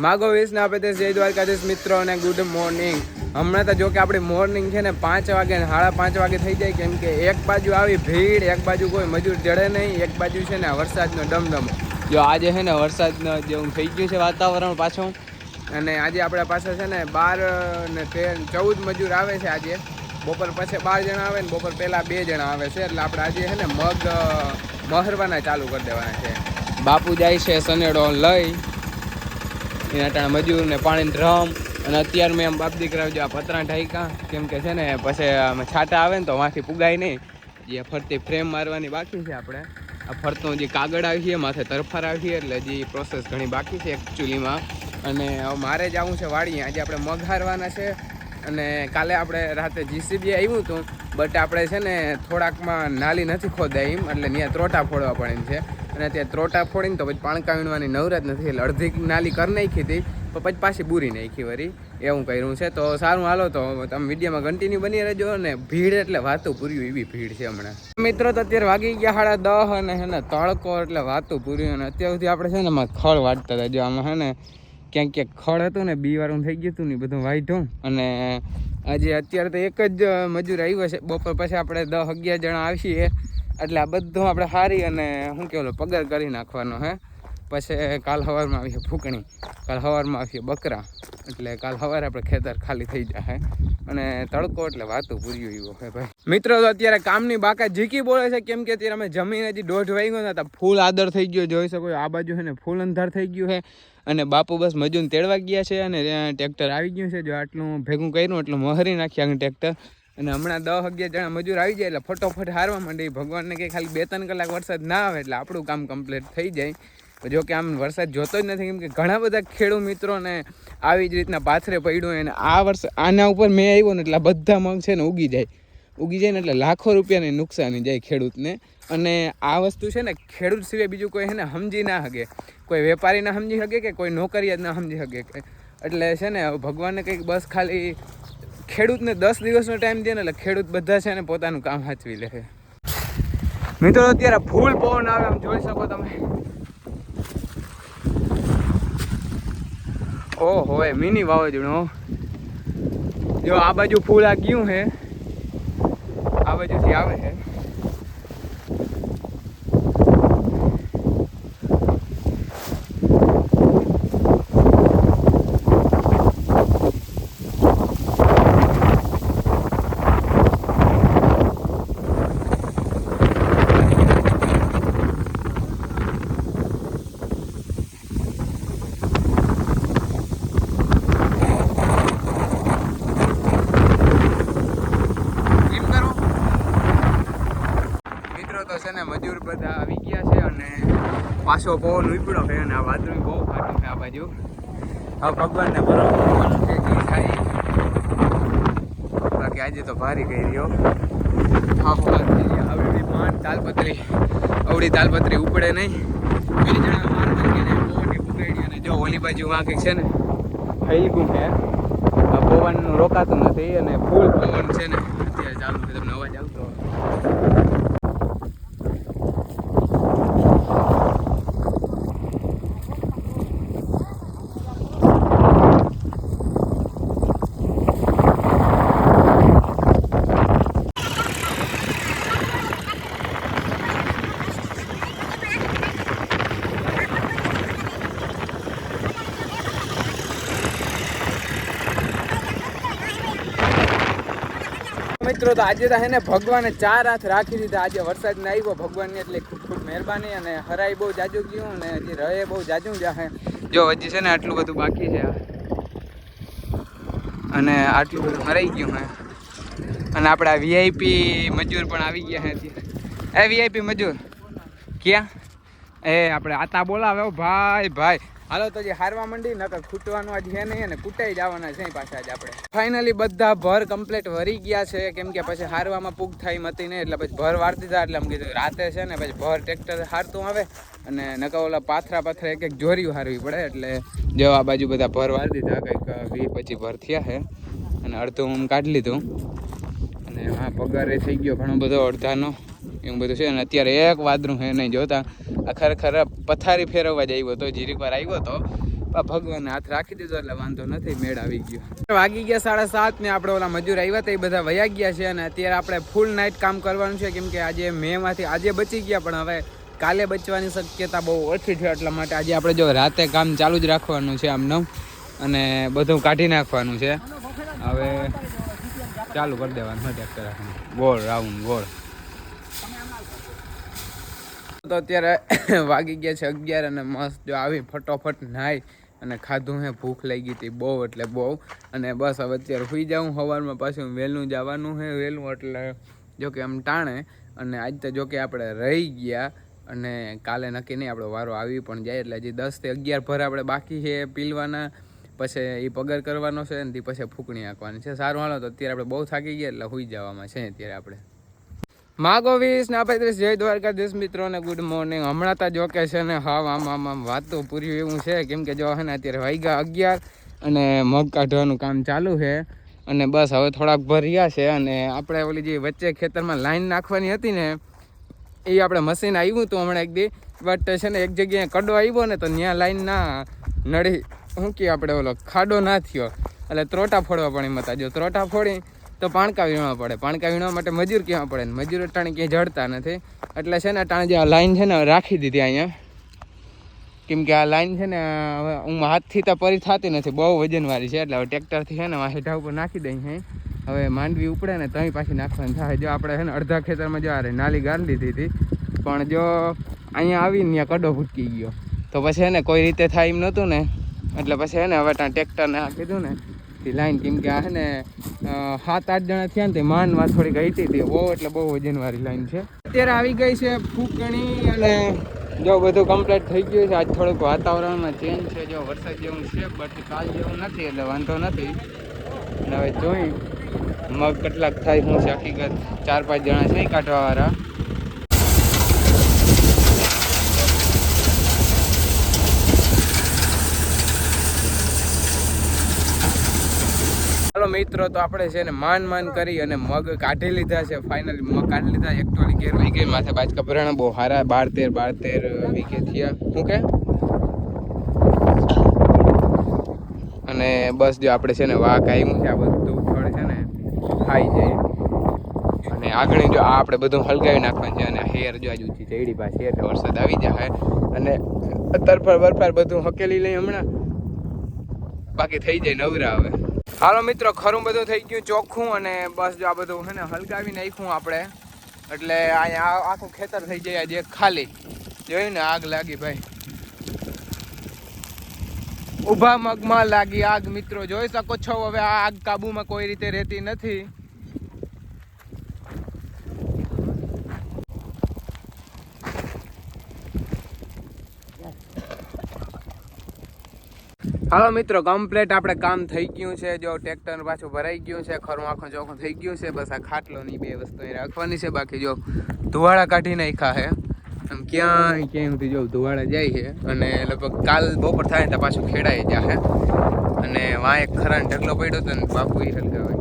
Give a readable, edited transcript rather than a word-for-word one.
માગો વિષ્ણુ આપે તે જય દ્વારકાધીશ મિત્રો અને ગુડ મોર્નિંગ. હમણાં તો જો કે આપણી મોર્નિંગ છે ને 5 વાગે 5:30 વાગે થઈ જાય, કેમ કે એક બાજુ આવી ભીડ, એક બાજુ કોઈ મજૂર જડે નહીં, એક બાજુ છે ને વરસાદનો ડમડમ. જો આજે છે ને વરસાદનો જેવું થઈ ગયું છે વાતાવરણ પાછું, અને આજે આપણા પાસે છે ને 12 ને 14 મજૂર આવે છે. આજે બપોર પછી 12 જણા આવે ને બપોર પહેલાં 2 જણા આવે છે. એટલે આપણે આજે છે ને મગ મહરવાના ચાલુ કરી દેવાના છે. બાપુ જાય છે સનેડો લઈ, એના ટાણા મજૂરને પાણીની ડ્રમ, અને અત્યારે મેં એમ બાપ દીકરા જો આ પતરા ઢાંક્યા, કેમ કે છે ને પછી છાંટા આવે ને તો વાંથી પુગાય નહીં. જે ફરતી ફ્રેમ મારવાની બાકી છે. આપણે આ ફરતો જે કાગળ આવી છે માથે તરફાર આવી છે, એટલે હજી પ્રોસેસ ઘણી બાકી છે એકચ્યુઅલીમાં. અને મારે જવું છે વાડીએ. આજે આપણે મગ હારવાના છે, અને કાલે આપણે રાતે જીસીબી આવ્યું હતું, બટ આપણે છે ને થોડાકમાં નાલી નથી ખોદાય એમ, એટલે ત્યાં ત્રોટા ફોડવા પડે છે. અને ત્યાં ત્રોટા ફોડીને તો પછી પાણકા વીણવાની નવરાત નથી, એટલે અડધી નાલી કરી નાખી હતી, તો પછી પાછી બૂરી નાખી વળી, એવું કર્યું છે. તો સારું, હાલો તો તમે વિડીયોમાં કન્ટિન્યુ બની રહેજો. અને ભીડ એટલે વાતું પૂર્યું એવી ભીડ છે હમણાં. મિત્રો તો અત્યારે વાગી ગયા 10:30, અને છે ને તડકો એટલે વાતું પૂર્યું. અને અત્યાર સુધી આપણે છે ને ખળ વાટતા હતા. જો આમાં છે ને ક્યાંક ક્યાંક ખળ હતું ને બીવાળું થઈ ગયું હતું ને બધું વાઈટું. અને આજે અત્યારે તો એક જ મજૂર આવ્યો છે. બપોર પછી આપણે 10-11 જણા આવીએ, એટલે આ બધું આપણે હારી અને શું કહેવાય પગાર કરી નાખવાનો હે. પછી કાલ સવારમાં આવીએ ફૂકણી, કાલ સવારમાં આવીએ બકરા, એટલે કાલ સવારે આપણે ખેતર ખાલી થઈ જાય. અને તડકો એટલે વાતું પૂર્યું એવો હે ભાઈ. મિત્રો તો અત્યારે કામની બાકા ઝીકી બોલે છે, કેમ કે અત્યારે અમે જમીન હજી 1:30 વાગ્યો હતા, ફૂલ આદર થઈ ગયો. જોઈ શકો આ બાજુ છે ને ફૂલ અંધાર થઈ ગયું છે. અને બાપુ બસ મજૂર તેડવા ગયા છે, અને ટ્રેક્ટર આવી ગયું છે. જો આટલું ભેગું કર્યું એટલું મહરી નાખ્યા આગળ ટ્રેક્ટર. અને હમણાં 10-11 જણા મજૂર આવી જાય એટલે ફટોફટ હારવા માંડે. ભગવાનને કંઈ ખાલી 2-3 કલાક વરસાદ ના આવે એટલે આપણું કામ કમ્પ્લીટ થઈ જાય. જો કે આમ વરસાદ જોતો જ નથી, કેમ કે ઘણા બધા ખેડૂત મિત્રોને આવી જ રીતના પાથરે પડ્યું. અને આ વર્ષ આના ઉપર મેં આવ્યો ને એટલે બધા મગ છે ને ઉગી જાય ને એટલે લાખો રૂપિયાની નુકસાની જાય ખેડૂતને. અને આ વસ્તુ છે ને ખેડૂત સિવાય બીજું કોઈ છે ને સમજી ના શકે, કોઈ વેપારી ના સમજી શકે કે કોઈ નોકરિયાત ના સમજી શકે. એટલે છે ને ભગવાનને કંઈક બસ ખાલી ખેડૂતને 10 દિવસનો ટાઈમ દે ને એટલે ખેડૂત બધા છે ને પોતાનું કામ સાચવી લે. મિત્રો અત્યારે ફૂલ પવન આવે, આમ જોઈ શકો તમે. ઓહો, મિની વાવાઝોડું. જો આ બાજુ ફૂલ આ ગયું છે, આ બાજુથી આવે છે. મજૂર બધા આવી ગયા છે, અને પાછો પવન ઉપડ્યો છે, અને આ વાદળું બહુ ફાટ્યું છે આ બાજુ. હવે ભગવાનને ભરવાનું છે કે થાય, બાકી આજે તો ભારી ગઈ રહ્યો. હવે માંડ તાલપત્રી, અવળી તાલપત્રી ઉપડે નહીં. બીજી જણા માર નાખીને પવનની પકડી. અને જો ઓલી બાજુ વાં કંઈક છે ને હૈગું છે, આ પવનનું રોકાતું નથી, અને ફૂલ પવન છે ને અત્યારે ચાલુ છે. તમને અવાજ આવતો મિત્રો. તો આજે તો હે ને ભગવાને 4 હાથ રાખી દીધા. આજે વરસાદ ને આવ્યો ભગવાનની એટલે ખૂબ ખૂબ મહેરબાની. અને હરાઈ બહુ જાજુ ગયું, અને હજી રહે બહુ જાજુ જાય. જો હજી છે ને આટલું બધું બાકી છે, અને આટલું બધું હરાઈ ગયું હે. અને આપણા વીઆઈપી મજૂર પણ આવી ગયા હે અત્યારે. વીઆઈપી મજૂર ક્યાં? આપણે આતા બોલાવે ભાઈ. હાલો તો જે હારવા માંડી, નકર ખૂટવાનું આજ છે નહીં, અને કૂટાઈ જવાના છે પાછા આજે આપણે. ફાઇનલી બધા ભર કમ્પ્લીટ વરી ગયા છે, કેમ કે પછી હારવામાં પૂગ થાય મતી નહીં, એટલે પછી ભર વારતી હતા. એટલે એમ કીધું રાતે છે ને પછી ભર ટ્રેક્ટર હારતું આવે, અને નકા ઓલા પાથરા એક જોરીયું હારવી પડે. એટલે જો આ બાજુ બધા ભર વાર દીધા, કંઈક 20-25 ભર થયા છે, અને અડધું હું કાઢી લીધું. અને હા, પગારે થઈ ગયો ઘણો બધો અડધાનો, એવું બધું છે. અને અત્યારે એક વાદળું છે નહીં જોતા. આ ખરેખર પથારી ફેરવવા જ આવ્યો હતો, જીરીક વાર આવ્યો હતો, ભગવાને હાથ રાખી દીધો એટલે વાંધો નથી, મેળ આવી ગયો. વાગી ગયા 7:30 ને આપણે ઓલા મજૂર આવ્યા હતા એ બધા વયા ગયા છે અને અત્યારે આપણે ફૂલ નાઇટ કામ કરવાનું છે કેમ કે આજે મેમાંથી આજે બચી ગયા પણ હવે કાલે બચવાની શક્યતા બહુ ઓછી છે એટલા માટે આજે આપણે જો રાતે કામ ચાલુ જ રાખવાનું છે આમનું અને બધું કાઢી નાખવાનું છે. હવે ચાલુ કરી દેવાનું હોય ટ્રેક્ટર રાખવાનું ગોળ રાઉન્ડ ગોળ. તો અત્યારે વાગી ગયા છે 11 અને મસ્ત જો આવી ફટોફટ નાહી અને ખાધું હે, ભૂખ લાગી હતી બહુ એટલે બહુ. અને બસ હવે અત્યારે સુઈ જાઉં, સવારમાં પાછું વહેલું જવાનું છે વહેલું એટલે જો કે આમ ટાણે. અને આજ તો જો કે આપણે રહી ગયા અને કાલે નક્કી નહીં આપણો વારો આવી પણ જાય એટલે હજી 10 થી 11 ભર આપણે બાકી છે પીલવાના, પછી એ પગાર કરવાનો છે ને પછી ફૂંકણી નાખવાની છે. સારું હાલો તો અત્યારે આપણે બહુ થાકી ગયા એટલે સુઈ જવામાં છે અત્યારે આપણે. માગોવીસ ને આપણે જય દ્વારકાધીશ મિત્રોને ગુડ મોર્નિંગ. હમણાં તો જો કે છે ને હાવ આમ વાતો પૂરી એવું છે કેમ કે જો છે ને અત્યારે વાગ્યા 11 અને મગ કાઢવાનું કામ ચાલુ છે. અને બસ હવે થોડાક ભર્યા છે અને આપણે ઓલી જે વચ્ચે ખેતરમાં લાઈન નાખવાની હતી ને એ આપણે મશીન આવ્યું હતું હમણાં એક દી, બટ છે ને એક જગ્યાએ કડો આવ્યો ને તો ત્યાં લાઈન ના નડી, શું કે આપણે ઓલો ખાડો ના થયો એટલે ત્રોટા ફોડવા પણ એમાં હતા. જો ત્રોટા ફોડી તો પાણકા વીણવા પડે, પાણકા વીણવા માટે મજૂર કહેવા પડે ને મજૂર ટાણે ક્યાંય જડતા નથી એટલે છે ને ટાણે જે આ લાઈન છે ને રાખી દીધી અહીંયા કેમ કે આ લાઈન છે ને હવે હું હાથથી તો પરી થતી નથી, બહુ વજનવાળી છે એટલે હવે ટ્રેક્ટરથી છે ને હેઠા ઉપર નાખી દઈ છે. હવે માંડવી ઉપડે ને તહીં પાછી નાખવાની થાય. જો આપણે છે ને અડધા ખેતરમાં જો આ નાલી ગાળી દીધી હતી પણ જો અહીંયા આવીને ત્યાં કડો ભૂટકી ગયો તો પછી છે ને કોઈ રીતે થાય એમ નહોતું ને એટલે પછી છે ને હવે ત્યાં ટ્રેક્ટરને આ કીધું ને એ લાઈન કેમ કે આ છે ને 7-8 જણા થયા ને તે માંડમાં થોડીક હઈતી હતી બહુ એટલે બહુ વજનવાળી લાઈન છે. અત્યારે આવી ગઈ છે ફૂંકણી અને જો બધું કમ્પ્લીટ થઈ ગયું છે. આજ થોડુંક વાતાવરણમાં ચેન્જ છે, જો વરસાદ જેવું છે બટ કાલ જેવું નથી એટલે વાંધો નથી. હવે જોઈ મગ કેટલાક થાય શું છે હકીકત. 4-5 જણા છે કાઢવાવાળા. હાલો મિત્રો તો આપણે છે ને માન કરી અને મગ કાઢી લીધા છે ફાઇનલી. મગ કાઢી લીધા, એક ટોળી ઘેર વહી ગઈ માથે બાજકા ભરાણા બહુ સારા 12-13 વીઘે થયા શું કે. અને બસ જો આપણે છે ને વાઘ આવ્યું છે આ બધું ફળ છે ને ખાઈ જાય અને આગળ જો આ આપણે બધું હલગાવી નાખવાનું છે અને હેર જો આજુ ચેડી પાસે એટલે વરસાદ આવી જાય અને તરફર બરફર બધું હકેલી લઈ હમણાં બાકી થઈ જાય નવરા. હવે હાલો મિત્રો ખરું બધું થઈ ગયું ચોખ્ખું અને બસ જો આ બધું છે ને હલગાવી નાખ્યું આપણે એટલે અહીંયા આખું ખેતર થઈ જાય આજે ખાલી. જોયું ને આગ લાગી ભાઈ, ઊભા મગમાં લાગી આગ મિત્રો, જોઈ શકો છો. હવે આ આગ કાબુમાં કોઈ રીતે રહેતી નથી. હાલો મિત્રો કમ્પ્લીટ આપણે કામ થઈ ગયું છે. જો ટ્રેક્ટર પાછું ભરાઈ ગયું છે, ખરું આખું ચોખ્ખું થઈ ગયું છે. બસ આ ખાટલો ની 2 વસ્તુ અહીં રાખવાની છે. બાકી જો ધુવાળા કાઢી નાખ્યા છે આમ ક્યાંય સુધી જો ધુવાળા જાય છે અને લગભગ કાલ બપોર થાય ને તો પાછું ખેડાઈ જાય અને વાં એક ખરાને ઢગલો પડ્યો હતો ને બાપુ એ હલગાવે